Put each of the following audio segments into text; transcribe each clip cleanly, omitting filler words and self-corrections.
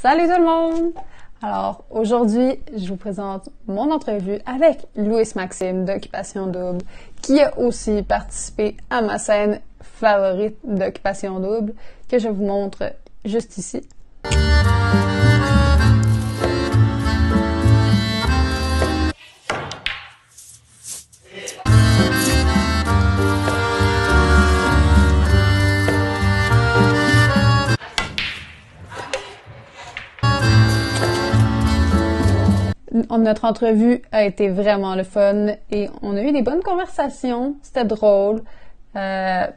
Salut tout le monde! Alors, aujourd'hui, je vous présente mon entrevue avec Louis Maxime d'Occupation Double, qui a aussi participé à ma scène favorite d'Occupation Double, que je vous montre juste ici. Notre entrevue a été vraiment le fun et on a eu des bonnes conversations. C'était drôle,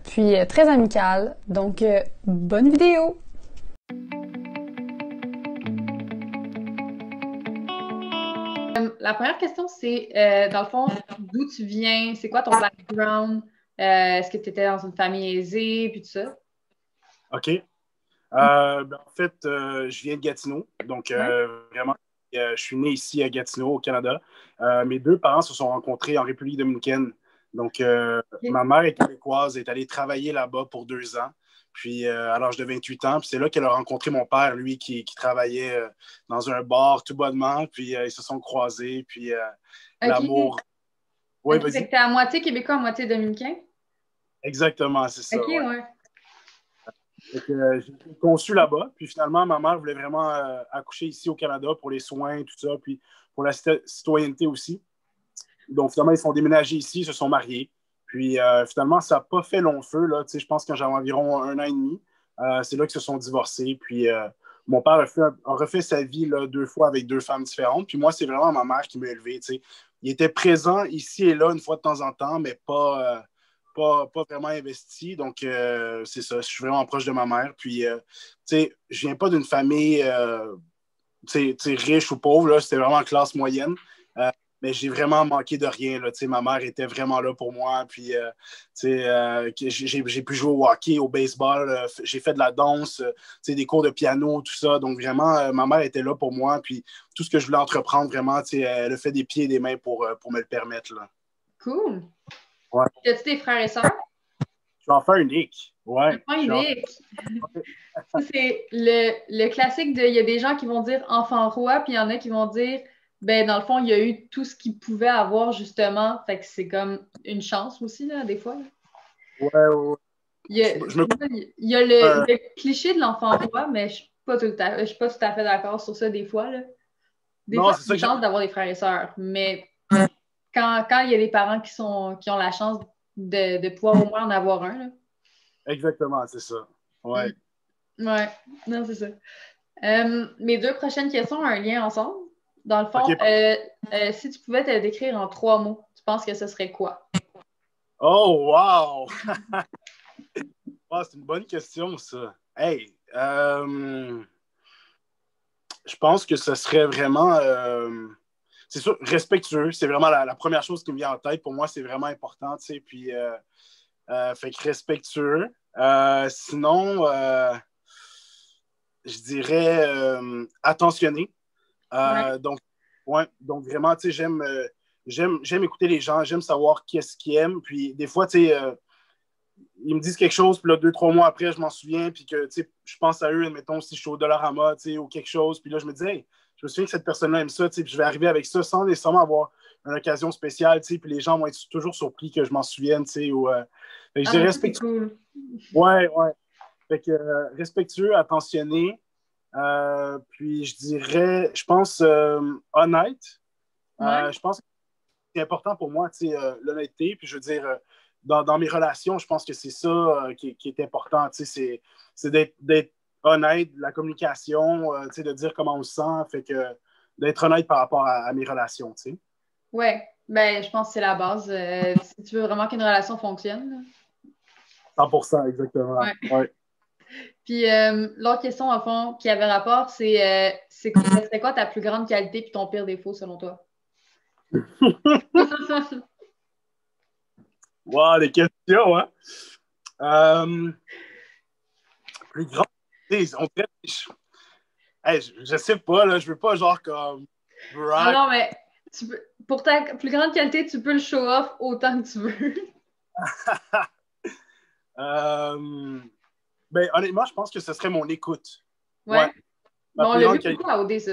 puis très amical. Donc, bonne vidéo! La première question, c'est, dans le fond, d'où tu viens? C'est quoi ton background? Est-ce que tu étais dans une famille aisée, puis tout ça? OK. En fait, je viens de Gatineau. Donc, vraiment, je suis né ici à Gatineau, au Canada. Mes deux parents se sont rencontrés en République dominicaine. Donc, ma mère est québécoise, est allée travailler là-bas pour 2 ans. Puis, à l'âge de 28 ans, puis c'est là qu'elle a rencontré mon père, lui, qui travaillait dans un bar tout bonnement. Puis, ils se sont croisés. Puis, l'amour. Oui, OK, fait que t'es à moitié québécois, à moitié dominicain? Exactement, c'est ça. OK, ouais. J'ai été conçu là-bas. Puis finalement, ma mère voulait vraiment accoucher ici au Canada pour les soins, tout ça, puis pour la citoyenneté aussi. Donc finalement, ils sont déménagés ici, ils se sont mariés. Puis finalement, ça n'a pas fait long feu. Là. Je pense que j'avais environ 1 an et demi. C'est là qu'ils se sont divorcés. Puis mon père a refait sa vie là, 2 fois avec 2 femmes différentes. Puis moi, c'est vraiment ma mère qui m'a élevé. T'sais. Il était présent ici et là une fois de temps en temps, mais pas vraiment investi. Donc, c'est ça. Je suis vraiment proche de ma mère. Puis, tu sais, je viens pas d'une famille riche ou pauvre. Là. C'était vraiment classe moyenne. Mais j'ai vraiment manqué de rien. Là. Ma mère était vraiment là pour moi. Puis, j'ai pu jouer au hockey, au baseball. J'ai fait de la danse, des cours de piano, tout ça. Donc, vraiment, ma mère était là pour moi. Puis, tout ce que je voulais entreprendre, vraiment, elle a fait des pieds et des mains pour me le permettre. Là. Cool! Ouais. As-tu des frères et sœurs? Je suis enfant unique. Ouais. Enfant unique! Ça, c'est le classique de... Il y a des gens qui vont dire enfant roi, puis il y en a qui vont dire, ben dans le fond, il y a eu tout ce qu'il pouvait avoir, justement. Fait que c'est comme une chance aussi, là, des fois. Là. Ouais. Il y a le cliché de l'enfant roi, mais je suis pas tout à fait d'accord sur ça, des fois. Là. Des fois, c'est une chance d'avoir des frères et sœurs, mais quand il y a des parents qui ont la chance de pouvoir au moins en avoir un. Là. Exactement, c'est ça. Ouais. Ouais, non, c'est ça. Mes deux prochaines questions ont un lien ensemble. Dans le fond, Okay. Si tu pouvais te décrire en 3 mots, tu penses que ce serait quoi? Oh, wow! Oh, c'est une bonne question, ça. Hey, je pense que ce serait vraiment... c'est sûr, respectueux. C'est vraiment la première chose qui me vient en tête. Pour moi, c'est vraiment important, tu sais. Puis, fait que respectueux. Sinon, je dirais attentionné. Donc, vraiment, tu sais, j'aime écouter les gens, j'aime savoir qu'est-ce qu'ils aiment. Puis des fois, tu sais, ils me disent quelque chose, puis là, 2, 3 mois après, je m'en souviens, puis que, tu sais, je pense à eux, admettons, si je suis au Dollarama, tu sais, ou quelque chose, puis là, je me dis, hey, je me souviens que cette personne-là aime ça, tu sais, puis je vais arriver avec ça sans nécessairement avoir une occasion spéciale, tu sais, puis les gens vont être toujours surpris que je m'en souvienne, tu sais, ou... Fait que je dirais respectueux. Cool. Ouais. Fait que respectueux, attentionné, puis je dirais, je pense, honnête. Je pense que c'est important pour moi, tu sais, l'honnêteté. Puis je veux dire, dans mes relations, je pense que c'est ça qui est important, tu sais, c'est d'être honnête, la communication, tu sais, de dire comment on se sent, fait que d'être honnête par rapport à mes relations, tu sais. Ouais, ben je pense que c'est la base. Si tu veux vraiment qu'une relation fonctionne. Là. 100%, exactement. Ouais. Puis l'autre question, au fond, qui avait rapport, c'est quoi ta plus grande qualité puis ton pire défaut, selon toi? Wow, des questions, hein? Plus grande, on dirait, je sais pas, là, je veux pas genre comme Non, mais pour ta plus grande qualité, tu peux le show off autant que tu veux. Ben, honnêtement, je pense que ce serait mon écoute. Ouais. on l'a vu beaucoup à OD, ça.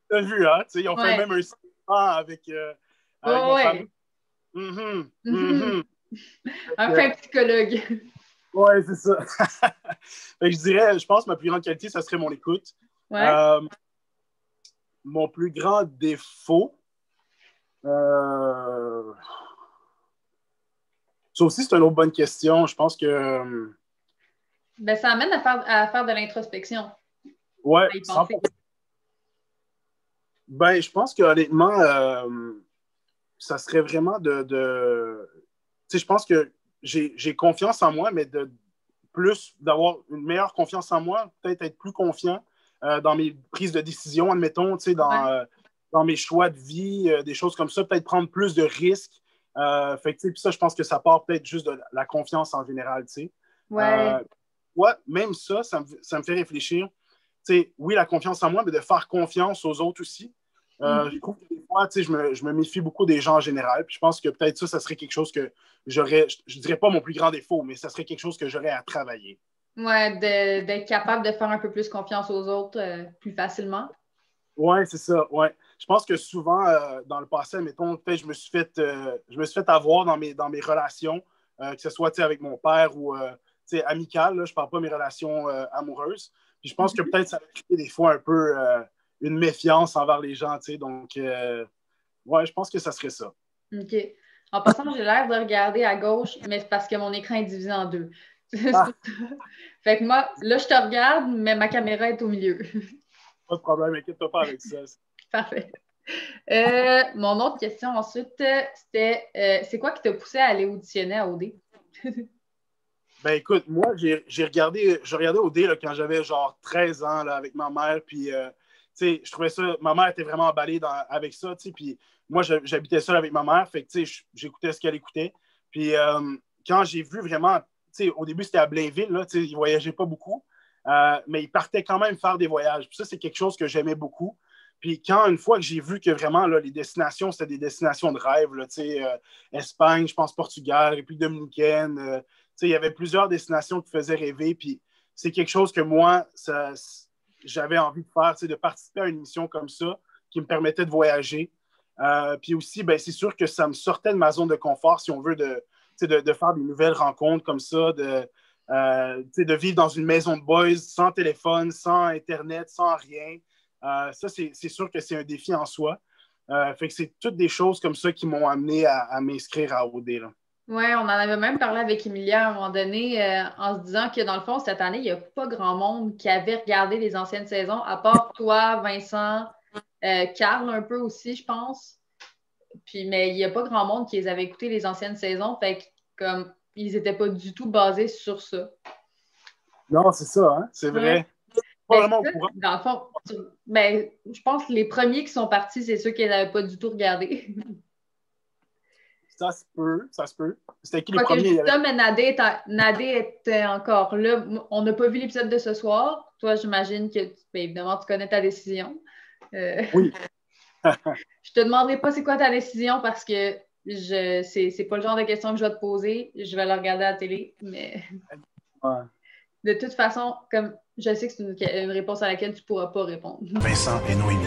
T'as vu, hein? Ils ont fait même un segment avec ma famille. Un fin psychologue. Ouais, c'est ça. Je pense que ma plus grande qualité, ça serait mon écoute. Ouais. Mon plus grand défaut, ça aussi, c'est une autre bonne question. Je pense que... ça amène à faire de l'introspection. Ouais, 100%. Je pense qu'honnêtement, ça serait vraiment je pense que j'ai confiance en moi, mais d'avoir une meilleure confiance en moi, peut-être être plus confiant dans mes prises de décision, admettons, dans mes choix de vie, des choses comme ça, peut-être prendre plus de risques. Puis ça, je pense que ça part peut-être juste de la confiance en général, Ouais. Même ça me fait réfléchir. Oui, la confiance en moi, mais de faire confiance aux autres aussi. Je trouve que des fois, je me méfie beaucoup des gens en général. Puis je pense que peut-être ça serait quelque chose que j'aurais, je dirais pas mon plus grand défaut, mais ça serait quelque chose que j'aurais à travailler. Ouais, d'être capable de faire un peu plus confiance aux autres plus facilement. Ouais, c'est ça, ouais. Je pense que souvent, dans le passé, mettons, peut-être je me suis fait avoir dans mes relations, que ce soit avec mon père ou amicales, là, je parle pas de mes relations amoureuses. Puis je pense que peut-être ça va créer des fois un peu une méfiance envers les gens, donc ouais, je pense que ça serait ça. OK. En passant, j'ai l'air de regarder à gauche, mais c'est parce que mon écran est divisé en deux. Fait que moi, là, je te regarde, mais ma caméra est au milieu. Pas de problème, inquiète-toi pas avec ça. Parfait. Mon autre question ensuite, c'était c'est quoi qui t'a poussé à aller auditionner à OD? Écoute, moi, j'ai regardé OD là, quand j'avais genre 13 ans là, avec ma mère, puis je trouvais ça, ma mère était vraiment emballée avec ça, puis moi, j'habitais seul avec ma mère, fait que j'écoutais ce qu'elle écoutait. Puis quand j'ai vu vraiment, au début, c'était à Blainville, là, il ne voyageait pas beaucoup, mais il partait quand même faire des voyages. Puis ça, c'est quelque chose que j'aimais beaucoup. Puis une fois que j'ai vu que vraiment, là, les destinations, c'était des destinations de rêve, là, Espagne, je pense Portugal, République dominicaine, il y avait plusieurs destinations qui faisaient rêver. Puis c'est quelque chose que moi, j'avais envie de faire, de participer à une mission comme ça qui me permettait de voyager. Puis aussi, c'est sûr que ça me sortait de ma zone de confort, si on veut, de faire des nouvelles rencontres comme ça, de vivre dans une maison de boys sans téléphone, sans Internet, sans rien. Ça, c'est sûr que c'est un défi en soi. Fait que c'est toutes des choses comme ça qui m'ont amené à m'inscrire à OD. Là. Oui, on en avait même parlé avec Emilia à un moment donné en se disant que dans le fond, cette année, il n'y a pas grand monde qui avait regardé les anciennes saisons, à part toi, Vincent, Carl un peu aussi, je pense. Puis, mais il n'y a pas grand monde qui les avait écouté les anciennes saisons, fait que comme ils n'étaient pas du tout basés sur ça. Non, c'est ça, hein? C'est vrai. Pas vraiment au courant. Dans le fond, je pense que les premiers qui sont partis, c'est ceux qui n'avaient pas du tout regardé. Ça se peut. C'était qui les premiers? Ça, mais Nadé était encore là. On n'a pas vu l'épisode de ce soir. Toi, j'imagine que, évidemment, tu connais ta décision. Oui. Je te demanderai pas c'est quoi ta décision parce que c'est pas le genre de question que je vais te poser. Je vais la regarder à la télé, mais de toute façon, comme je sais que c'est une réponse à laquelle tu pourras pas répondre. Vincent et Noémie.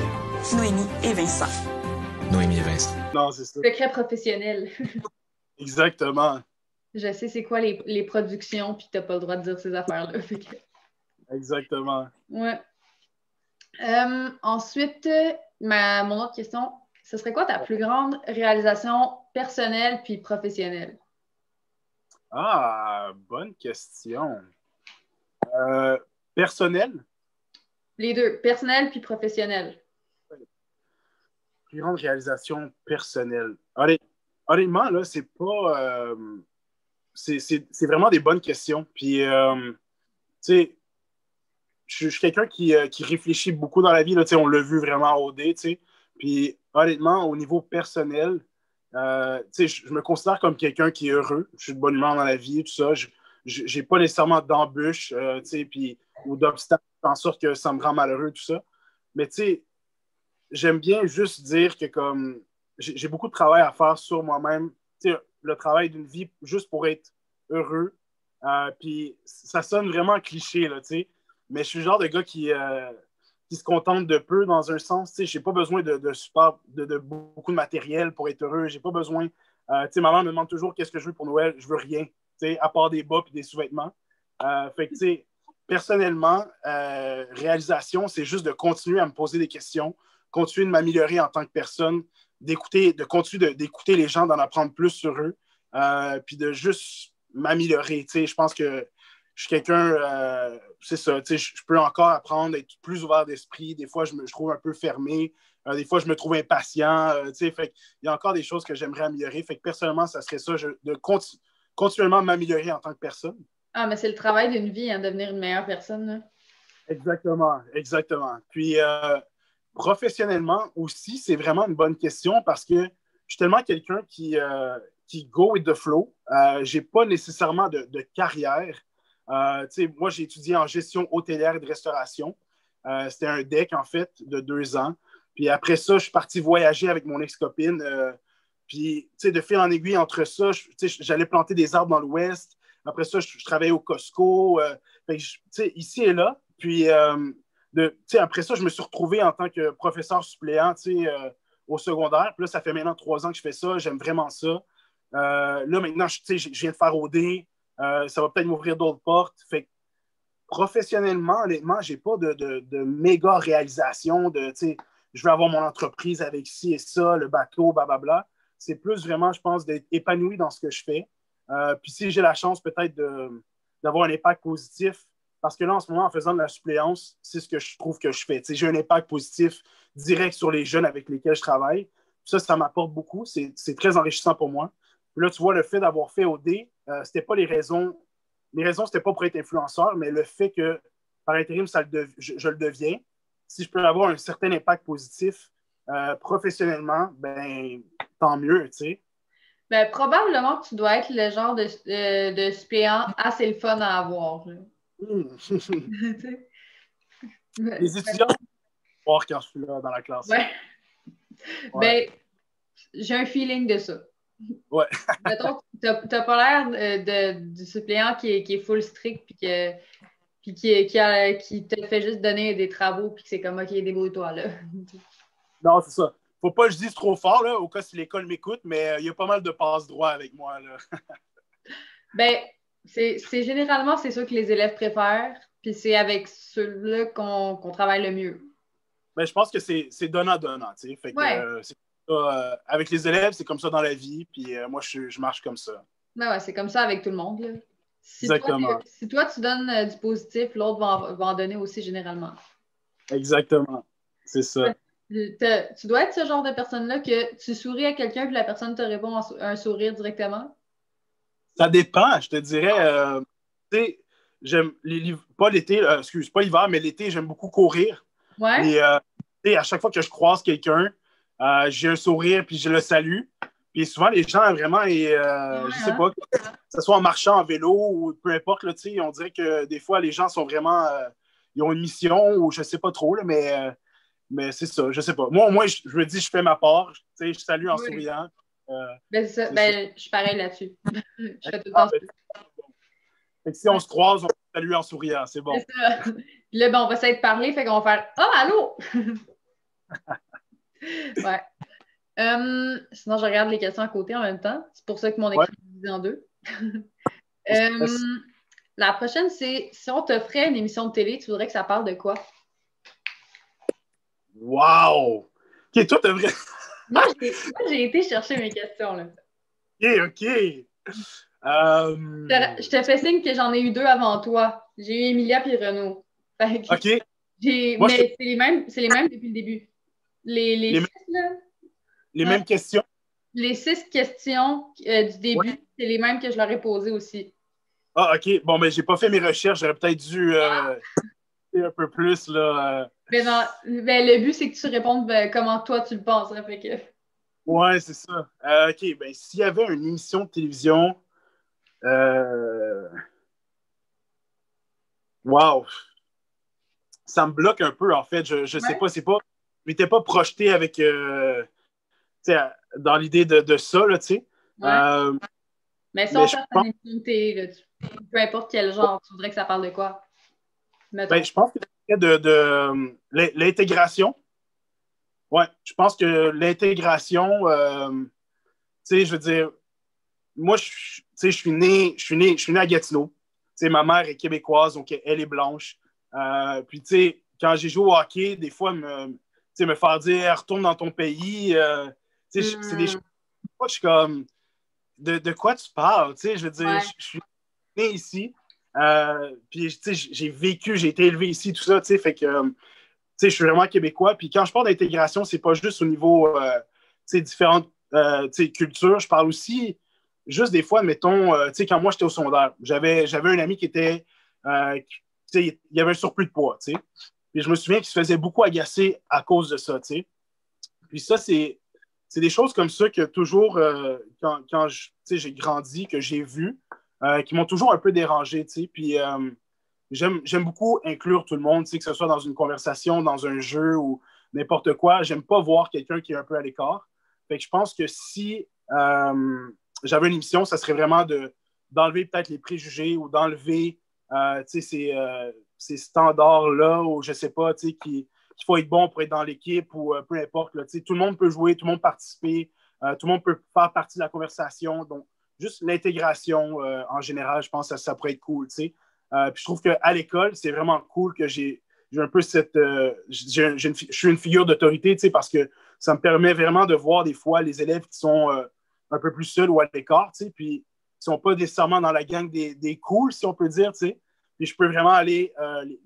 Noémie et Vincent. Noémie et Vincent. Non, c'est ça. Secret professionnel. Exactement. Je sais c'est quoi les productions, puis t'as pas le droit de dire ces affaires-là. Exactement. Ouais. Ensuite, mon autre question, ce serait quoi ta plus grande réalisation personnelle puis professionnelle? Ah, bonne question. Personnelle? Les deux, personnelle puis professionnelle. Plus grande réalisation personnelle. Honnêtement, là, c'est pas... c'est vraiment des bonnes questions. Puis, tu sais, je suis quelqu'un qui réfléchit beaucoup dans la vie. Là, on l'a vu vraiment au OD. Puis, honnêtement, au niveau personnel, je me considère comme quelqu'un qui est heureux. Je suis de bonne humeur dans la vie, tout ça. Je n'ai pas nécessairement d'embûches ou d'obstacles qui font en sorte que ça me rend malheureux, tout ça. Mais j'aime bien juste dire que comme j'ai beaucoup de travail à faire sur moi-même. Le travail d'une vie juste pour être heureux. Puis ça sonne vraiment cliché, là, mais je suis le genre de gars qui qui se contentent de peu dans un sens. Je n'ai pas besoin de support, de beaucoup de matériel pour être heureux. J'ai pas besoin. Maman me demande toujours qu'est-ce que je veux pour Noël. Je veux rien, à part des bas et des sous-vêtements. Fait que, personnellement, réalisation, c'est juste de continuer à me poser des questions, continuer de m'améliorer en tant que personne, de continuer d'écouter les gens, d'en apprendre plus sur eux, puis de juste m'améliorer. Je pense que je suis quelqu'un, c'est ça, je peux encore apprendre, être plus ouvert d'esprit. Des fois, je trouve un peu fermé. Des fois, je me trouve impatient. Fait il y a encore des choses que j'aimerais améliorer. Fait que personnellement, ça serait ça, de continuellement m'améliorer en tant que personne. Ah, mais c'est le travail d'une vie, hein, devenir une meilleure personne. Là. Exactement, exactement. Puis, professionnellement aussi, c'est vraiment une bonne question parce que je suis tellement quelqu'un qui go with the flow. Je n'ai pas nécessairement de carrière. Moi, j'ai étudié en gestion hôtelière et de restauration. C'était un DEC, en fait, de 2 ans. Puis après ça, je suis parti voyager avec mon ex-copine. Puis, de fil en aiguille entre ça, j'allais planter des arbres dans l'Ouest. Après ça, je travaillais au Costco. Ici et là. Puis, après ça, je me suis retrouvé en tant que professeur suppléant au secondaire. Puis là, ça fait maintenant 3 ans que je fais ça. J'aime vraiment ça. Là, maintenant, je viens de faire OD. Ça va peut-être m'ouvrir d'autres portes. Fait que, professionnellement, honnêtement, j'ai pas de méga réalisation je veux avoir mon entreprise avec ci et ça, le bateau, blablabla. C'est plus vraiment, je pense, d'être épanoui dans ce que je fais. Puis si j'ai la chance peut-être d'avoir un impact positif, parce que là, en ce moment, en faisant de la suppléance, c'est ce que je trouve que je fais. J'ai un impact positif direct sur les jeunes avec lesquels je travaille. Ça m'apporte beaucoup. C'est très enrichissant pour moi. Puis là, tu vois, le fait d'avoir fait OD, c'était pas les raisons. Les raisons, c'était pas pour être influenceur, mais le fait que, par intérim, je le deviens. Si je peux avoir un certain impact positif professionnellement, ben tant mieux, tu sais. Ben, probablement que tu dois être le genre de suppléant assez le fun à avoir. Les étudiants vont voir quand je suis là dans la classe. Ouais. Ben, j'ai un feeling de ça. Ouais. Mettons, t'as pas l'air du suppléant qui est full strict puis qui te fait juste donner des travaux puis que c'est comme OK, débrouille-toi là. Non, c'est ça. Faut pas que je dise trop fort, là, au cas si l'école m'écoute, mais il y a pas mal de passe-droit avec moi, là. Ben, c'est généralement, c'est ça que les élèves préfèrent, puis c'est avec ceux-là qu'on travaille le mieux. Ben, je pense que c'est donnant-donnant, tu sais. Fait que, avec les élèves, c'est comme ça dans la vie, puis moi, je marche comme ça. Ben ouais, c'est comme ça avec tout le monde, là. Exactement. Si toi, tu donnes du positif, l'autre va en donner aussi généralement. Exactement. C'est ça. Tu dois être ce genre de personne-là que tu souris à quelqu'un puis la personne te répond un sourire directement? Ça dépend, je te dirais. Tu sais, j'aime pas l'été, pas l'hiver, mais l'été, j'aime beaucoup courir. Ouais. Et à chaque fois que je croise quelqu'un, j'ai un sourire puis je le salue. Puis souvent, les gens, vraiment, je sais pas, que ce soit en marchant, en vélo ou peu importe, là, on dirait que des fois, les gens sont vraiment... ils ont une mission ou je sais pas trop, là, mais c'est ça, je sais pas. Moi, au moins, je me dis, je fais ma part. Je salue en souriant. Ben, c'est ça. Ben, je suis pareil là-dessus. Je fais tout le temps ça. Si on se croise, on salue en souriant, c'est bon. C'est ça. Puis là, ben, on va s'être parlé, fait qu'on va faire « Ah, allô! » Ouais. Sinon, je regarde les questions à côté en même temps. C'est pour ça que mon écran est divisé en 2. La prochaine, c'est si on t'offrait une émission de télé, tu voudrais que ça parle de quoi? Wow! OK, toi, t'as vrai. Moi, j'ai été chercher mes questions, là. OK. Je te fais signe que j'en ai eu 2 avant toi. J'ai eu Emilia puis Renaud. OK. Mais c'est les mêmes depuis le début. Les 6, là. Les mêmes questions? Les 6 questions du début, c'est les mêmes que je leur ai posées aussi. Ah, OK. Bon, mais j'ai pas fait mes recherches. J'aurais peut-être dû un peu plus, là. Ben le but, c'est que tu répondes comment toi, tu le penses. Fait que... Ouais, c'est ça. OK. Ben, s'il y avait une émission de télévision... Wow! Ça me bloque un peu, en fait. Je sais pas, je m'étais pas projeté avec... dans l'idée de ça, là, tu sais. Ouais. Mais si on fait une émission de télé, peu importe quel genre, tu voudrais que ça parle de quoi? Ben, je pense que L'intégration. Ouais, je pense que l'intégration, tu sais, je veux dire, moi, je suis né à Gatineau. Tu sais, ma mère est québécoise, donc elle est blanche. Puis, tu sais, quand j'ai joué au hockey, des fois, me faire dire retourne dans ton pays, tu sais, c'est des choses. Moi, je suis comme, de quoi tu parles? Tu sais, je veux dire, Ouais. je suis né ici. Puis, tu sais, j'ai vécu, j'ai été élevé ici, tout ça, tu sais, fait que, tu sais, je suis vraiment québécois. Puis, quand je parle d'intégration, c'est pas juste au niveau, tu sais, différentes, tu sais, cultures. Je parle aussi, juste des fois, mettons, tu sais, quand moi, j'étais au secondaire, j'avais un ami qui était, tu sais, il y avait un surplus de poids, tu sais. Puis, je me souviens qu'il se faisait beaucoup agacer à cause de ça, tu sais. Puis, ça, c'est des choses comme ça que toujours, quand j'ai grandi, que j'ai vu, qui m'ont toujours un peu dérangé, tu sais. Puis j'aime beaucoup inclure tout le monde, tu sais, que ce soit dans une conversation, dans un jeu ou n'importe quoi. J'aime pas voir quelqu'un qui est un peu à l'écart. Fait que je pense que si j'avais une émission, ça serait vraiment d'enlever peut-être les préjugés ou d'enlever tu sais, ces standards-là ou je sais pas, tu sais, qu'il faut être bon pour être dans l'équipe ou peu importe. Là, tout le monde peut jouer, tout le monde peut participer, tout le monde peut faire partie de la conversation. Donc, juste l'intégration en général, je pense que ça pourrait être cool. Puis je trouve qu'à l'école, c'est vraiment cool que j'ai un peu cette. Je suis une figure d'autorité parce que ça me permet vraiment de voir des fois les élèves qui sont un peu plus seuls ou à l'écart, puis qui ne sont pas nécessairement dans la gang des cools, si on peut dire. Puis je peux vraiment aller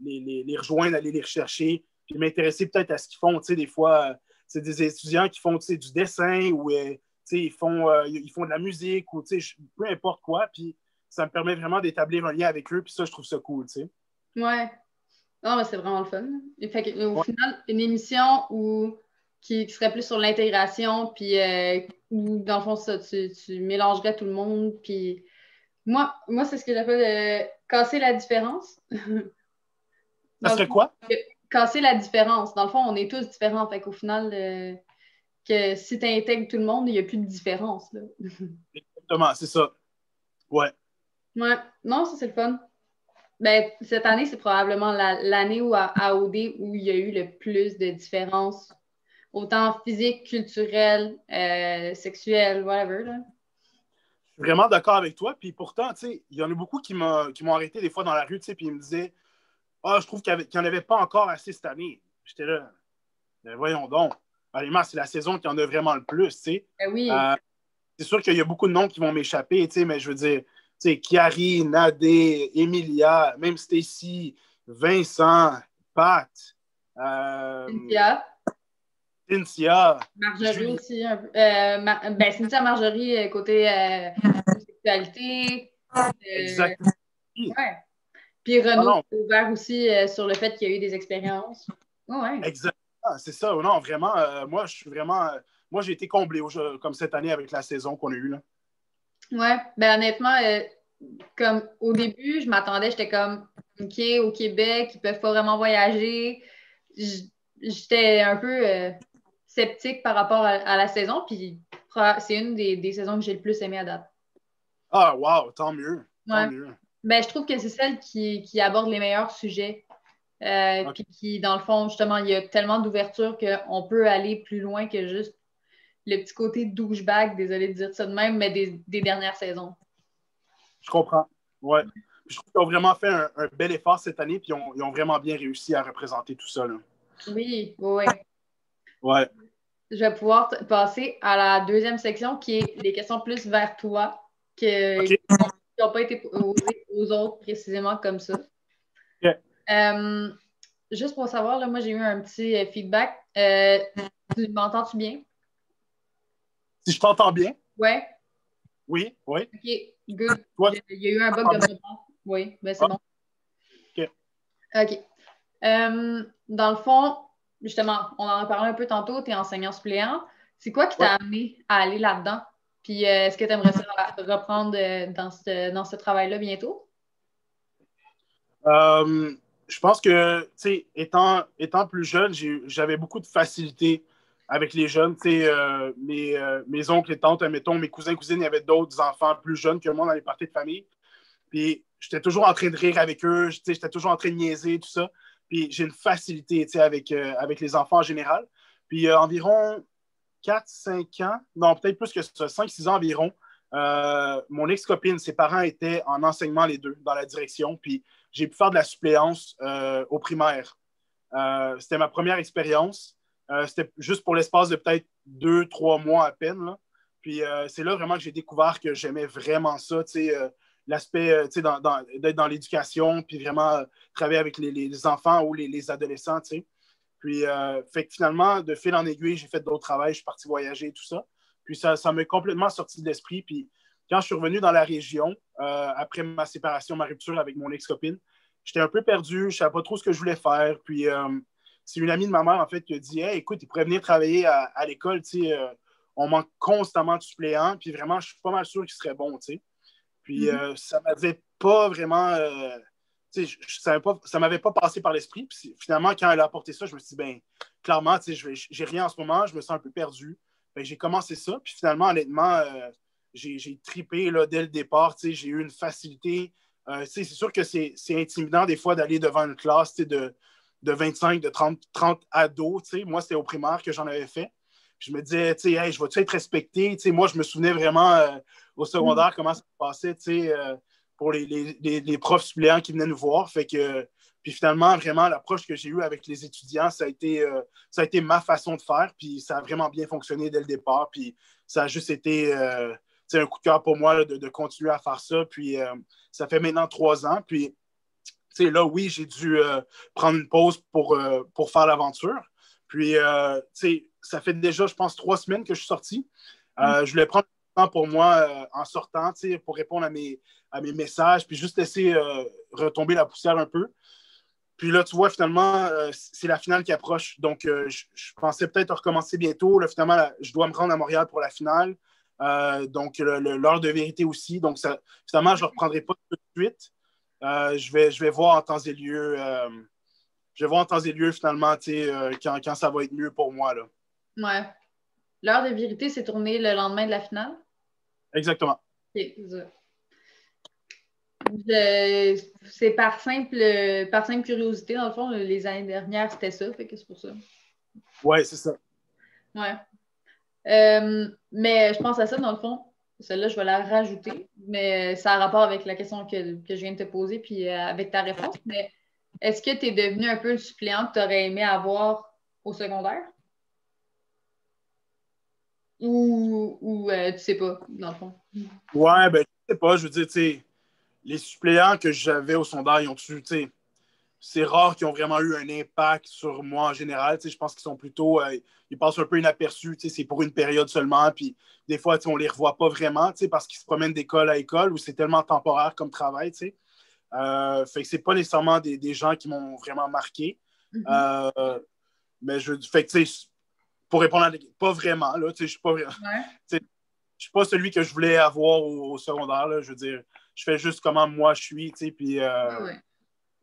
les rejoindre, aller les rechercher, puis m'intéresser peut-être à ce qu'ils font. Des fois, c'est des étudiants qui font du dessin ou ils font de la musique ou peu importe quoi. Puis ça me permet vraiment d'établir un lien avec eux. Puis ça, je trouve ça cool. Ouais. Non, mais c'est vraiment le fun. Fait que, au final, une émission qui serait plus sur l'intégration, puis où, dans le fond, ça, tu mélangerais tout le monde. Puis moi c'est ce que j'appelle casser la différence. Ça serait quoi? Casser la différence. Dans le fond, on est tous différents. Fait qu'au final, que si tu intègres tout le monde, il n'y a plus de différence. Là. Exactement, c'est ça. Ouais. Ouais. Non, ça, c'est le fun. Ben, cette année, c'est probablement l'année où à OD où il y a eu le plus de différences, autant physique, culturelle, sexuelle, whatever. Là. Je suis vraiment d'accord avec toi. Puis pourtant, il y en a beaucoup qui m'ont arrêté des fois dans la rue, puis ils me disaient je trouve qu'il n'y en avait pas encore assez cette année. J'étais là, voyons donc. Allez, c'est la saison qui en a vraiment le plus, Ben oui. C'est sûr qu'il y a beaucoup de noms qui vont m'échapper, mais je veux dire, Chiari, Nadé, Emilia, même Stacy, Vincent, Pat, Cynthia. Marjorie aussi. Cynthia Marjorie, côté sexualité. Exactement. Ouais. Puis Renaud est ouvert aussi sur le fait qu'il y a eu des expériences. Ouais. Exactement, c'est ça. Non, vraiment, moi, je suis vraiment. Moi, j'ai été comblé comme cette année avec la saison qu'on a eue. Là. Ouais, ben honnêtement, comme au début, je m'attendais, j'étais comme OK, au Québec, ils peuvent pas vraiment voyager. J'étais un peu sceptique par rapport à la saison, puis c'est une des saisons que j'ai le plus aimé à date. Ah, wow, tant mieux. Tant mieux. Ben, je trouve que c'est celle qui aborde les meilleurs sujets. Puis qui, dans le fond, justement, il y a tellement d'ouverture qu'on peut aller plus loin que juste le petit côté douchebag, désolé de dire ça de même, mais des dernières saisons. Je comprends. Ouais. Je trouve qu'ils ont vraiment fait un bel effort cette année, puis ils ont vraiment bien réussi à représenter tout ça. Là. Oui, oui. Ouais. Je vais pouvoir passer à la deuxième section qui est les questions plus vers toi, qui n'ont pas été posées aux autres précisément comme ça. Okay. Juste pour savoir, là, moi j'ai eu un petit feedback. Tu m'entends-tu bien? Si je t'entends bien? Ouais. Oui. OK, good. Il y a eu un bug de mon part. Oui, ben c'est bon. OK. Dans le fond, justement, on en a parlé un peu tantôt, tu es enseignant suppléant. C'est quoi qui t'a amené à aller là-dedans? Puis est-ce que tu aimerais ça reprendre dans ce travail-là bientôt? Je pense que, tu sais, étant plus jeune, j'avais beaucoup de facilité avec les jeunes. Tu sais, mes oncles et tantes, mettons, mes cousins et cousines, il y avait d'autres enfants plus jeunes que moi dans les parties de famille. Puis j'étais toujours en train de rire avec eux, j'étais toujours en train de niaiser, tout ça. Puis j'ai une facilité, avec les enfants en général. Puis environ 4-5 ans, non, peut-être plus que ça, 5-6 ans environ, mon ex-copine, ses parents étaient en enseignement les deux, dans la direction. Puis j'ai pu faire de la suppléance au primaire. C'était ma première expérience. C'était juste pour l'espace de peut-être 2-3 mois à peine, là. Puis c'est là vraiment que j'ai découvert que j'aimais vraiment ça, l'aspect d'être dans l'éducation, puis vraiment travailler avec les enfants ou les adolescents. Puis fait que finalement, de fil en aiguille, j'ai fait d'autres travails, je suis parti voyager et tout ça. Puis ça m'a complètement sorti de l'esprit. Puis quand je suis revenu dans la région, après ma séparation, ma rupture avec mon ex-copine, j'étais un peu perdu, je ne savais pas trop ce que je voulais faire. Puis c'est une amie de ma mère, en fait, qui a dit hey, écoute, il pourrait venir travailler à l'école, on manque constamment de suppléants, puis vraiment, je suis pas mal sûr qu'il serait bon, Puis ça m'avait pas vraiment... ça m'avait pas passé par l'esprit. Puis finalement, quand elle a apporté ça, je me suis dit, ben clairement, j'ai rien en ce moment, je me sens un peu perdu. Ben, j'ai commencé ça, puis finalement, honnêtement, j'ai trippé là, dès le départ. J'ai eu une facilité. C'est sûr que c'est intimidant des fois d'aller devant une classe de 25, de 30 ados. Moi, c'était au primaire que j'en avais fait. Puis je me disais, hey, je vais-tu être respecté? Moi, je me souvenais vraiment au secondaire comment ça se passait pour les profs suppléants qui venaient nous voir. Fait que, puis finalement, vraiment, l'approche que j'ai eue avec les étudiants, ça a été ma façon de faire. Puis ça a vraiment bien fonctionné dès le départ. Puis ça a juste été un coup de cœur pour moi là, de continuer à faire ça. Puis ça fait maintenant 3 ans. Puis là, oui, j'ai dû prendre une pause pour faire l'aventure. Puis, ça fait déjà, je pense, 3 semaines que je suis sorti. Je voulais prendre du temps pour moi en sortant, pour répondre à mes messages, puis juste laisser retomber la poussière un peu. Puis là, tu vois, finalement, c'est la finale qui approche. Donc, je pensais peut-être recommencer bientôt. Là, finalement, je dois me rendre à Montréal pour la finale. Donc, l'heure de vérité aussi. Donc, finalement, je ne le reprendrai pas tout de suite. Je vais voir en temps et lieu. Je vais voir en temps et lieu, finalement, quand ça va être mieux pour moi. Là. Ouais. L'heure de vérité s'est tournée le lendemain de la finale? Exactement. OK, c'est par simple curiosité, dans le fond, les années dernières, c'était ça, fait que c'est pour ça. Ouais, c'est ça. Ouais. Mais je pense à ça, dans le fond, celle-là, je vais la rajouter, mais ça a rapport avec la question que je viens de te poser, puis avec ta réponse, mais est-ce que tu es devenu un peu le suppléant que tu aurais aimé avoir au secondaire? Ou tu sais pas, dans le fond? Ouais, ben, je sais pas. Je veux dire, les suppléants que j'avais au secondaire, ils ont c'est rare qu'ils ont vraiment eu un impact sur moi en général. Je pense qu'ils sont plutôt, ils passent un peu inaperçus. C'est pour une période seulement. Puis des fois, on les revoit pas vraiment parce qu'ils se promènent d'école à école ou c'est tellement temporaire comme travail. Fait que c'est pas nécessairement des gens qui m'ont vraiment marqué. Mm-hmm. Mais fait que, pour répondre à pas vraiment, là, je suis pas je suis pas celui que je voulais avoir au secondaire, là, je veux dire, je fais juste comment moi je suis, puis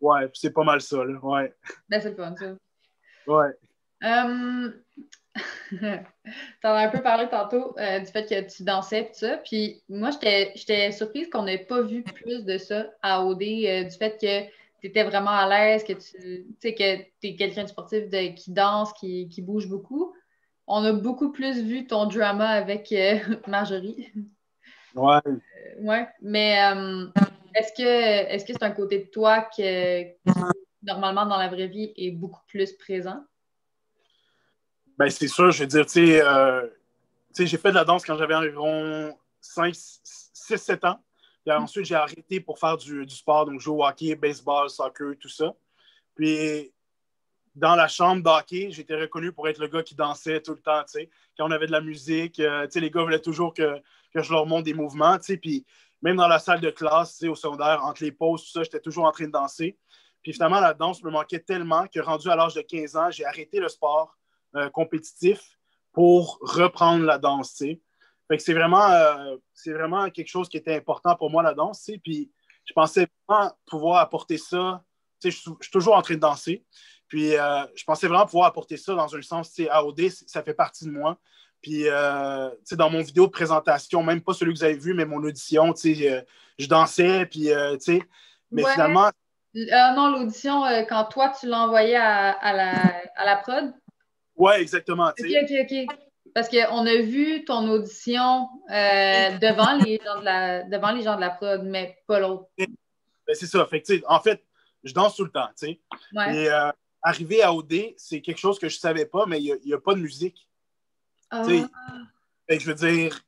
ouais, c'est pas mal ça, là, ouais. Ben, c'est le fun, ça. Ouais. T'en as un peu parlé tantôt du fait que tu dansais et tout ça. Puis moi, j'étais surprise qu'on n'ait pas vu plus de ça à OD, du fait que tu étais vraiment à l'aise, que tu sais que tu es quelqu'un de sportif qui danse, qui bouge beaucoup. On a beaucoup plus vu ton drama avec Marjorie. Ouais. Ouais, mais est-ce que c'est un côté de toi qui, normalement, dans la vraie vie, est beaucoup plus présent? Ben, c'est sûr, je veux dire, j'ai fait de la danse quand j'avais environ 6-7 ans. Puis ensuite, j'ai arrêté pour faire du sport, donc jouer au hockey, baseball, soccer, tout ça. Puis dans la chambre d'hockey, j'étais reconnu pour être le gars qui dansait tout le temps, Quand on avait de la musique, les gars voulaient toujours que je leur montre des mouvements, Puis même dans la salle de classe, au secondaire, entre les pauses, tout ça, j'étais toujours en train de danser. Puis finalement, la danse me manquait tellement que rendu à l'âge de 15 ans, j'ai arrêté le sport compétitif pour reprendre la danse, Fait que c'est vraiment quelque chose qui était important pour moi, la danse, Puis je pensais vraiment pouvoir apporter ça. Je suis toujours en train de danser. Puis je pensais vraiment pouvoir apporter ça dans un sens, AOD, ça fait partie de moi. Puis dans mon vidéo de présentation, même pas celui que vous avez vu, mais mon audition, je dansais, puis mais ouais. finalement, Non, l'audition, quand toi, tu l'as envoyé à la prod. Ouais, exactement. OK. Parce qu'on a vu ton audition devant devant les gens de la prod, mais pas l'autre. Ben, c'est ça. Fait que, en fait, je danse tout le temps. T'sais. Ouais. Et arriver à OD, c'est quelque chose que je ne savais pas, mais il n'y a pas de musique. Fait que je veux dire,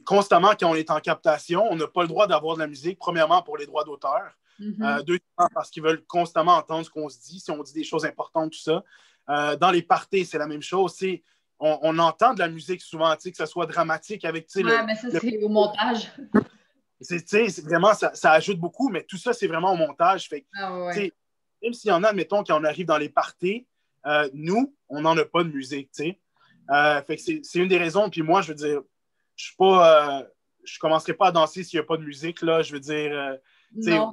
constamment, quand on est en captation, on n'a pas le droit d'avoir de la musique, premièrement pour les droits d'auteur. Deuxièmement, parce qu'ils veulent constamment entendre ce qu'on se dit, si on dit des choses importantes, tout ça. Dans les parties, c'est la même chose. On entend de la musique souvent, que ce soit dramatique avec. Mais ça, c'est au montage. C'est vraiment, ça ajoute beaucoup, mais tout ça, c'est vraiment au montage. Fait que, même s'il y en a, admettons, quand on arrive dans les parties, nous, on n'en a pas de musique. Fait que c'est une des raisons. Puis moi, je veux dire, je ne commencerai pas à danser s'il n'y a pas de musique. Là. Je veux dire,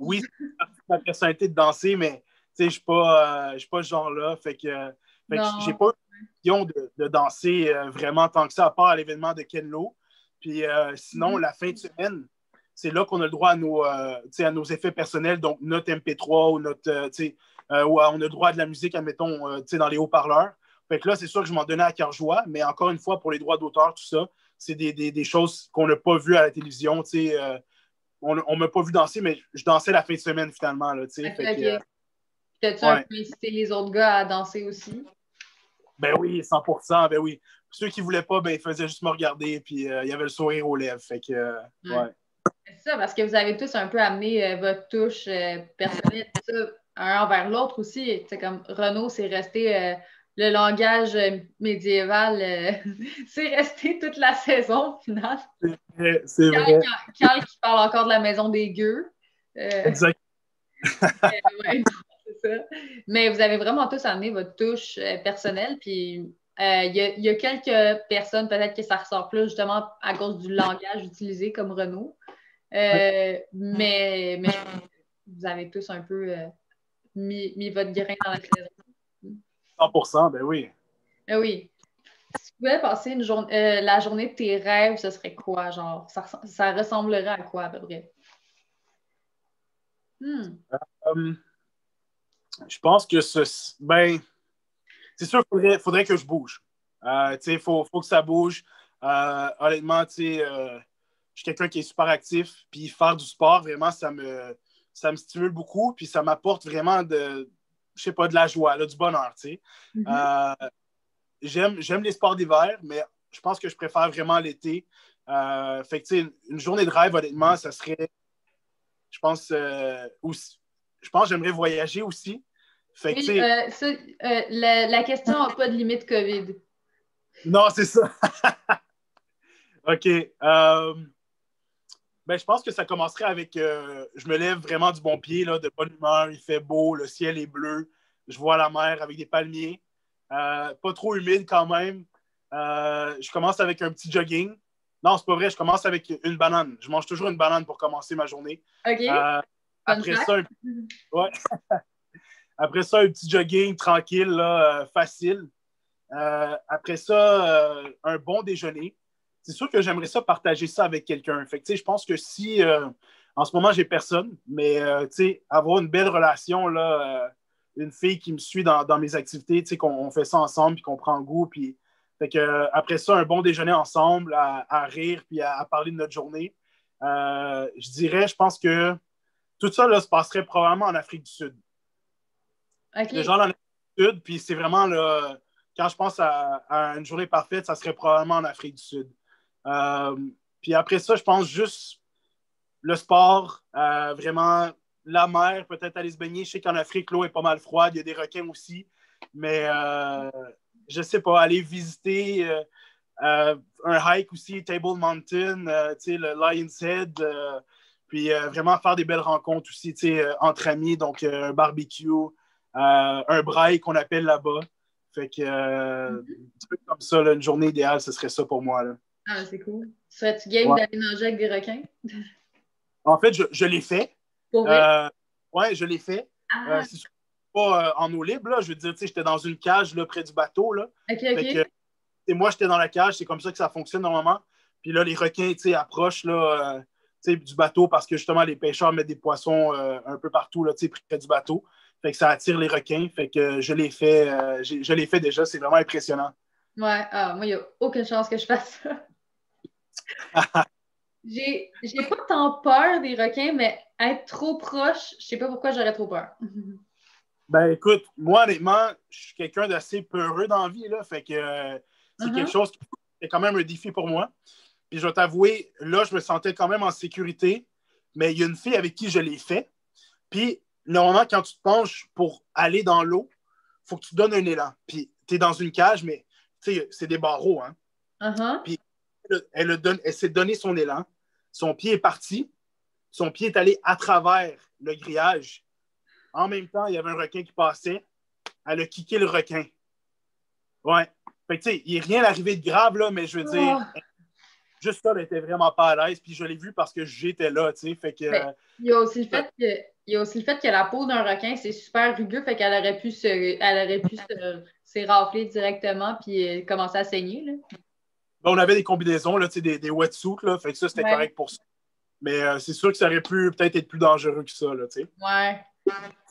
oui, c'est ma personnalité de danser, mais je ne suis pas ce genre-là. Fait que j'ai pas eu l'occasion de danser vraiment tant que ça, à part à l'événement de Ken Lo. Puis sinon, la fin de semaine, c'est là qu'on a le droit à nos effets personnels, donc notre MP3 ou notre, où on a le droit à de la musique, admettons, dans les haut-parleurs. Fait que là, c'est sûr que je m'en donnais à cœur joie, mais encore une fois, pour les droits d'auteur, tout ça, c'est des choses qu'on n'a pas vues à la télévision. On ne m'a pas vu danser, mais je dansais la fin de semaine, finalement. Là, T'as-tu un peu incité les autres gars à danser aussi? Ben oui, 100%, ben oui. Ceux qui ne voulaient pas, ben, ils faisaient juste me regarder, puis il y avait le sourire aux lèvres. Fait que, ouais. C'est ça, parce que vous avez tous un peu amené votre touche personnelle, tout ça, un envers l'autre aussi. C'est comme Renaud, c'est resté le langage médiéval, c'est resté toute la saison, au final. C'est vrai. Cal qui parle encore de la maison des gueux. Exact. Ouais, c'est ça. Mais vous avez vraiment tous amené votre touche personnelle, puis il y a quelques personnes, peut-être que ça ressort plus justement à cause du langage utilisé comme Renaud. Mais vous avez tous un peu mis votre grain dans la saison. 100%, ben oui. Oui. Si tu pouvais passer la journée de tes rêves, ce serait quoi? Genre, ça ressemblerait à quoi à peu près? Je pense que c'est sûr qu'il faudrait que je bouge. Il faut que ça bouge. Honnêtement, je suis quelqu'un qui est super actif, puis faire du sport, vraiment, ça me stimule beaucoup, puis ça m'apporte vraiment de la joie, là, du bonheur, J'aime les sports d'hiver, mais je pense que je préfère vraiment l'été. Fait que, une journée de rêve, honnêtement, ça serait, je pense que j'aimerais voyager aussi. Fait que, la question n'a pas de limite COVID. Non, c'est ça. OK. Ben, je pense que ça commencerait avec je me lève vraiment du bon pied, là, de bonne humeur, il fait beau, le ciel est bleu, je vois la mer avec des palmiers, pas trop humide quand même. Je commence avec un petit jogging. Non, c'est pas vrai, je commence avec une banane. Je mange toujours une banane pour commencer ma journée. OK. Après ça, après ça, un petit jogging tranquille, là, facile. Après ça, un bon déjeuner. C'est sûr que j'aimerais ça partager ça avec quelqu'un. Fait que, je pense que si, en ce moment, j'ai personne, mais avoir une belle relation, là, une fille qui me suit dans mes activités, qu'on fait ça ensemble, puis qu'on prend goût, puis fait que, après ça, un bon déjeuner ensemble, à rire, puis à parler de notre journée. Je dirais, je pense que tout ça là, se passerait probablement en Afrique du Sud. Okay. Le genre en Afrique du Sud, puis c'est vraiment là, quand je pense à une journée parfaite, ça serait probablement en Afrique du Sud. Puis après ça, je pense juste le sport, vraiment la mer, peut-être aller se baigner. Je sais qu'en Afrique, l'eau est pas mal froide, il y a des requins aussi, mais je sais pas, aller visiter un hike aussi, Table Mountain, le Lion's Head, puis vraiment faire des belles rencontres aussi, entre amis, donc un barbecue, un braai qu'on appelle là-bas. Fait que, un truc comme ça, là, une journée idéale, ce serait ça pour moi. Là. Ah, c'est cool. Serais-tu game d'aller nager avec des requins? En fait, je l'ai fait. Pour vrai? Ouais, je l'ai fait. C'est sûr pas en eau libre, là. Je veux dire, j'étais dans une cage là, près du bateau. Là. OK. Fait que, moi, j'étais dans la cage, c'est comme ça que ça fonctionne normalement. Puis là, les requins approchent là, du bateau parce que justement, les pêcheurs mettent des poissons un peu partout là, près du bateau. Fait que ça attire les requins. Fait que je l'ai fait, je l'ai fait déjà. C'est vraiment impressionnant. Ouais, moi, il n'y a aucune chance que je fasse ça. J'ai pas tant peur des requins, mais être trop proche, je sais pas pourquoi j'aurais trop peur. Ben écoute, moi honnêtement, je suis quelqu'un d'assez peureux dans la vie, là, fait que c'est quelque chose qui est quand même un défi pour moi. Puis je vais t'avouer, là, je me sentais quand même en sécurité, mais il y a une fille avec qui je l'ai fait. Puis normalement, quand tu te penches pour aller dans l'eau, il faut que tu donnes un élan. Puis tu es dans une cage, mais tu sais, c'est des barreaux, hein. Puis elle s'est donné son élan. Son pied est parti. Son pied est allé à travers le grillage. En même temps, il y avait un requin qui passait. Elle a kické le requin. Ouais. Fait que, tu sais, il n'est rien arrivé de grave, là, mais je veux dire, juste ça, elle était vraiment pas à l'aise. Puis je l'ai vu parce que j'étais là, tu sais. Fait que. Il y a aussi le fait que la peau d'un requin, c'est super rugueux, fait qu'elle aurait pu s'érafler directement puis commencer à saigner, là. On avait des combinaisons, là, des wetsuits, là, fait que ça, c'était correct pour ça. Mais c'est sûr que ça aurait pu peut-être être plus dangereux que ça, là, tu sais. Ouais.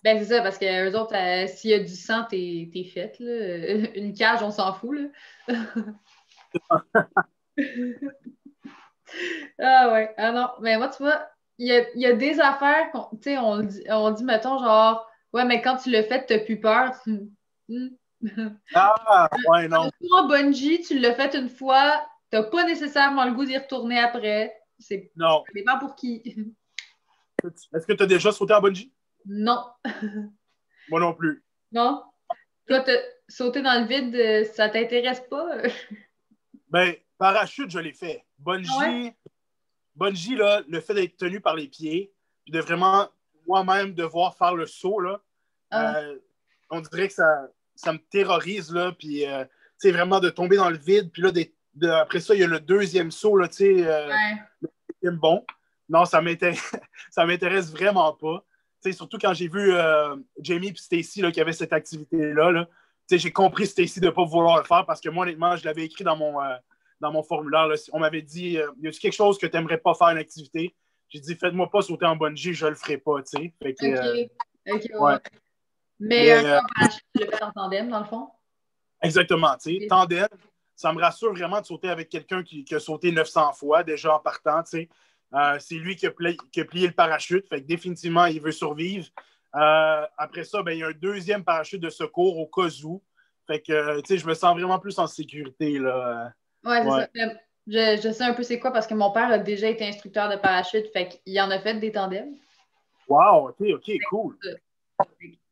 Ben, c'est ça, parce que eux autres, s'il y a du sang, t'es faite, là. Une cage, on s'en fout, là. Ah ouais. Ah non. Mais moi, tu vois, il y a des affaires, tu sais, on dit, mettons, genre, ouais, mais quand tu le fais, t'as plus peur. Ah, ouais, non. En bungee, tu l'as fait une fois, t'as pas nécessairement le goût d'y retourner après. Non. Ça dépend pour qui. Est-ce que tu as déjà sauté en bungee? Non. Moi non plus. Non? Toi, sauter dans le vide, ça t'intéresse pas? Ben, parachute, je l'ai fait. Bungee, là, le fait d'être tenu par les pieds, puis de vraiment moi-même devoir faire le saut, là, on dirait que ça me terrorise, là, puis tu sais, vraiment de tomber dans le vide, puis là, après ça, il y a le deuxième saut, là, tu sais, le deuxième bond. Non, ça m'intéresse vraiment pas. Tu sais, surtout quand j'ai vu Jamie et Stacy là, qui avaient cette activité-là, là, tu sais, j'ai compris Stacy de ne pas vouloir le faire parce que moi, honnêtement, je l'avais écrit dans mon formulaire. Là. On m'avait dit, y a-t-il quelque chose que tu n'aimerais pas faire une activité? J'ai dit, faites-moi pas sauter en bungee, je le ferai pas, tu sais. Fait que, OK, ouais. Mais tu le fais en tandem, dans le fond? Exactement, tu sais. Tandem, ça me rassure vraiment de sauter avec quelqu'un qui a sauté 900 fois déjà en partant, tu sais. C'est lui qui a plié le parachute, fait que définitivement, il veut survivre. Après ça, ben, il y a un deuxième parachute de secours au cas où. Fait que, tu sais, je me sens vraiment plus en sécurité, là. Ouais, c'est ça. Je sais un peu c'est quoi parce que mon père a déjà été instructeur de parachute, fait qu'il en a fait des tandems. Wow, OK, cool.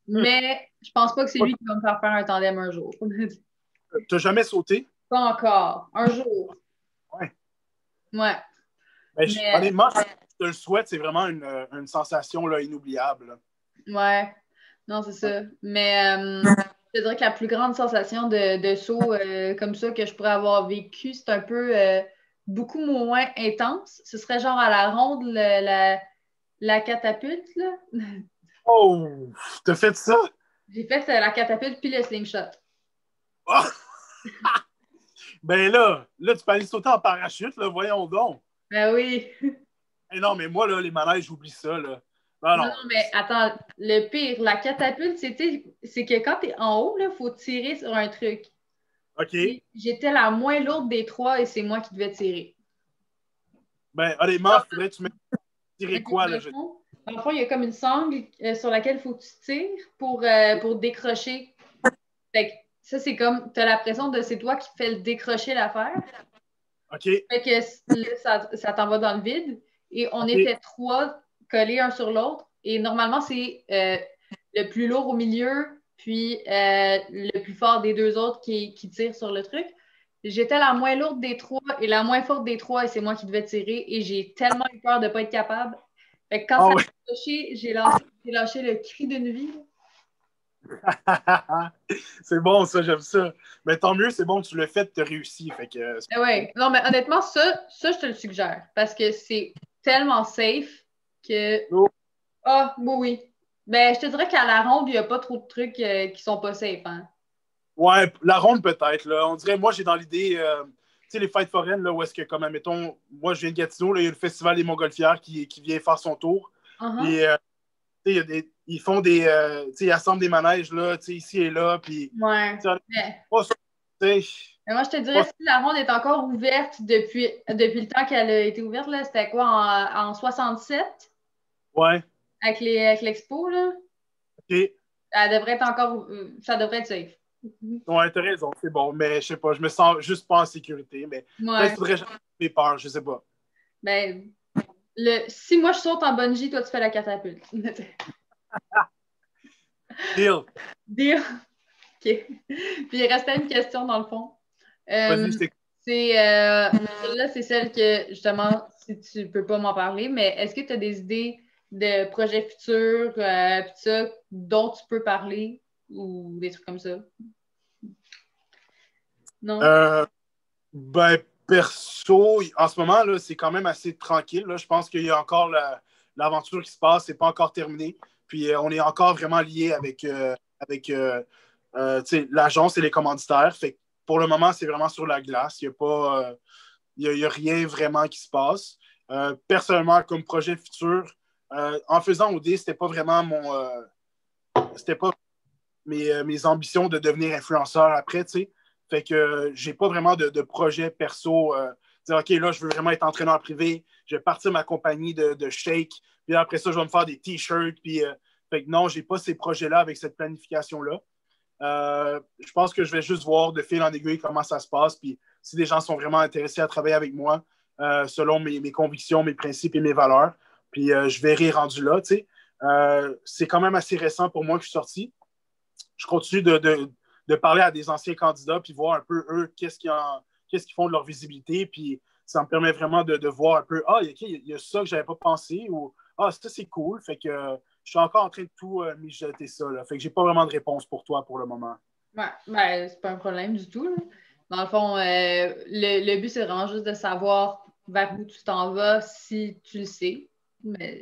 Mais je pense pas que c'est lui qui va me faire un tandem un jour. T'as jamais sauté? Pas encore. Un jour. Ouais. Ouais. Mais honnêtement, je te le souhaite, c'est vraiment une sensation là, inoubliable. Ouais. Non, c'est ça. Mais je dirais que la plus grande sensation de saut comme ça que je pourrais avoir vécu, c'est un peu beaucoup moins intense. Ce serait genre à la ronde, la catapulte, là. Oh! T'as fait ça? J'ai fait la catapulte puis le slingshot. Oh! Ben là, tu peux aller sauter en parachute, là, voyons donc. Ben oui. Hey, non, mais moi, là, les manèges, j'oublie ça, là. Non, mais attends, le pire, la catapulte, c'est que quand t'es en haut, il faut tirer sur un truc. OK. J'étais la moins lourde des trois et c'est moi qui devais tirer. Ben, honnêtement, il faudrait que tu me tirer quoi, là? Dans le fond, il y a comme une sangle sur laquelle il faut que tu tires pour décrocher. Fait que ça, c'est comme, t'as l'impression que c'est toi qui fais le décrocher l'affaire. OK. Fait que là, ça t'en va dans le vide. Et on était trois collés un sur l'autre. Et normalement, c'est le plus lourd au milieu, puis le plus fort des deux autres qui tire sur le truc. J'étais la moins lourde des trois et la moins forte des trois, et c'est moi qui devais tirer. Et j'ai tellement eu peur de ne pas être capable. Fait que quand ça m'a touché, j'ai lâché le cri d'une vie. C'est bon, ça, j'aime ça. Mais tant mieux, c'est bon que tu l'as fait, tu as réussi. Fait que, ouais. Non, mais honnêtement, ça, je te le suggère. Parce que c'est tellement safe que. Ah, oui. Ben, je te dirais qu'à la ronde, il n'y a pas trop de trucs qui sont pas safe, hein. Ouais, la ronde peut-être, là. On dirait, moi, j'ai dans l'idée, sais, les fêtes foraines, là, où est-ce que, comme, admettons, moi, je viens de Gatineau, là, il y a le Festival des Montgolfières qui vient faire son tour. Et, tu sais, ils font des... tu sais, ils assemblent des manèges, là, tu sais, ici et là, puis... Ouais. Pas ça, tu sais... Mais moi, je te dirais, si la ronde est encore ouverte depuis le temps qu'elle a été ouverte, là, c'était quoi, en 67? Ouais. Avec l'expo, là? OK. Elle devrait être encore... ça devrait être safe. Ouais, t'as raison, c'est bon, mais je sais pas, je me sens juste pas en sécurité, mais peut-être faudrait que j'ai peur, je sais pas. Ben, si moi je saute en bungee, toi tu fais la catapulte. Deal. Deal. OK. Puis il restait une question dans le fond. Vas-y, je t'écoute. Là, c'est celle que, justement, si tu peux pas m'en parler, mais est-ce que tu as des idées de projets futurs, pis ça, dont tu peux parler ou des trucs comme ça? Non? Ben, perso, en ce moment, là, c'est quand même assez tranquille. Là. Je pense qu'il y a encore l'aventure qui se passe, c'est pas encore terminé. Puis on est encore vraiment lié avec l'agence et les commanditaires. Fait que pour le moment, c'est vraiment sur la glace. Il n'y a pas il y a rien vraiment qui se passe. Personnellement, comme projet futur, en faisant OD, c'était pas vraiment c'était pas mes ambitions de devenir influenceur après, tu sais. Fait que j'ai pas vraiment de projet perso. Dire, OK, là, je veux vraiment être entraîneur privé. Je vais partir ma compagnie de shake. Puis après ça, je vais me faire des t-shirts. Puis, fait que non, j'ai pas ces projets-là avec cette planification-là. Je pense que je vais juste voir de fil en aiguille comment ça se passe. Puis si des gens sont vraiment intéressés à travailler avec moi, selon mes convictions, mes principes et mes valeurs, puis je verrai rendu là, tu sais. C'est quand même assez récent pour moi que je suis sorti. Je continue de parler à des anciens candidats puis voir un peu, eux, qu'est-ce qu'ils font de leur visibilité. Puis ça me permet vraiment de voir un peu, il y a ça que je n'avais pas pensé ou ça, c'est cool. Fait que je suis encore en train de tout mijoter ça. Là. Fait que j'ai pas vraiment de réponse pour toi pour le moment. Ouais, ben, c'est pas un problème du tout. Là. Dans le fond, le but, c'est vraiment juste de savoir vers où tu t'en vas si tu le sais. Mais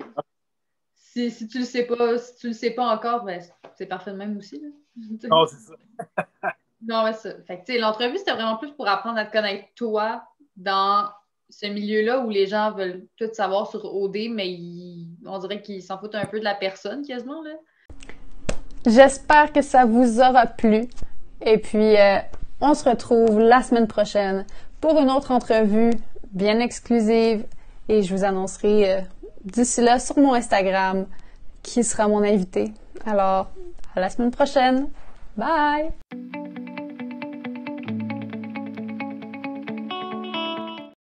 si tu le sais pas, si tu le sais pas encore, ben, c'est parfait de même aussi. Là. Non, c'est ça. Non, mais ça. Fait que, l'entrevue, c'était vraiment plus pour apprendre à te connaître toi dans ce milieu-là où les gens veulent tout savoir sur OD, mais on dirait qu'ils s'en foutent un peu de la personne quasiment. Là. J'espère que ça vous aura plu. Et puis, on se retrouve la semaine prochaine pour une autre entrevue bien exclusive. Et je vous annoncerai d'ici là sur mon Instagram qui sera mon invité. Alors, à la semaine prochaine. Bye!